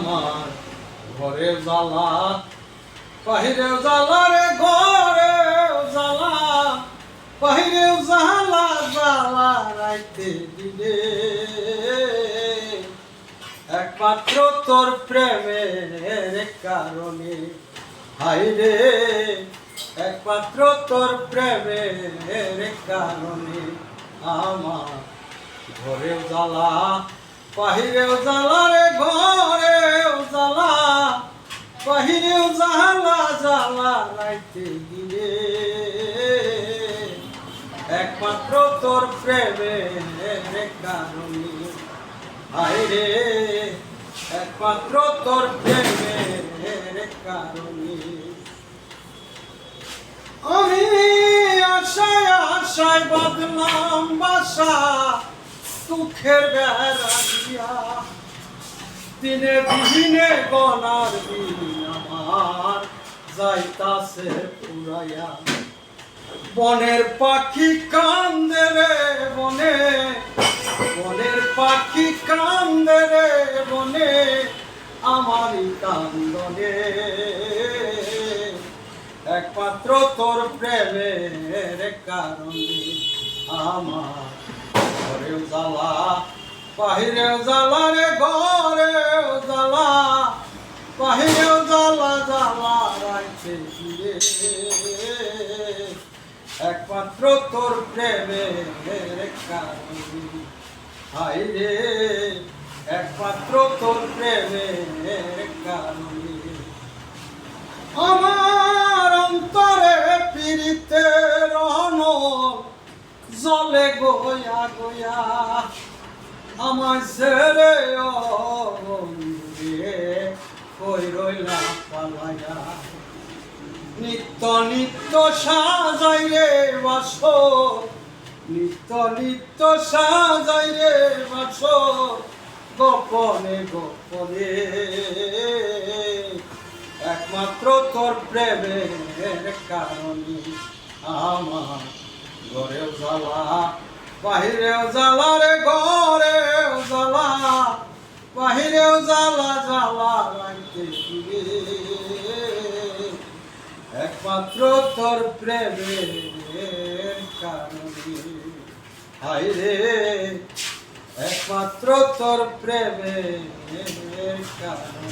আমার ঘরে জ্বালা বাহিরে জ্বালা রে ঘরে জ্বালা বাহিরে জ্বালা জ্বালা রাইতে দিলে একমাত্র তোর প্রেমের কারণে হাইরে একমাত্র তোর প্রেমের কারণে আমার ঘরেও জ্বালা বাহিরেও জ্বালা রে ঘরেও জ্বালা বাহিরেও জ্বালা জ্বালা রাইতে দিলে একমাত্র তোর প্রেমের কারণে হায়রে একমাত্র তোর প্রেমের কারণে আমি আশায় আশায় বাঁধলাম বাসা দুঃখের বেড়া দিয়া দিনে দিনে গনার দিন আমার যাইতাছে পুরাইয়া বনের পাখি কান্দে রে বনে বনের পাখি কান্দে রে বনে আমারই কান্দনে একমাত্র তোর প্রেমের কারণে আমার ঘরেও জ্বালা বাহিরেও জ্বালা রে ঘরেও জ্বালা বাহিরেও জ্বালা জ্বালা রাইতে দিলে একমাত্র তোর প্রেমের কারণে হায়রে একমাত্র তোর প্রেমের কারণে আমার অন্তরে পীড়িতে রহন জলে গোয়া গোয়া আমার ছেড়ে কই রইলা পালাইয়া নিত্য নিত্য সাজাই রে বাসো নিত্য নিত্য সাজাই রে বাসো গোপনে গোপনে একমাত্র তোর প্রেমের কারণে আমার ঘরেও জ্বালা বাহিরেও জ্বালা রে ঘরেও জ্বালা বাহিরেও জ্বালা জ্বালা রাইতে দিলে একমাত্র তোর প্রেমের কারণে হায়রে একমাত্র তোর প্রেমের কারণে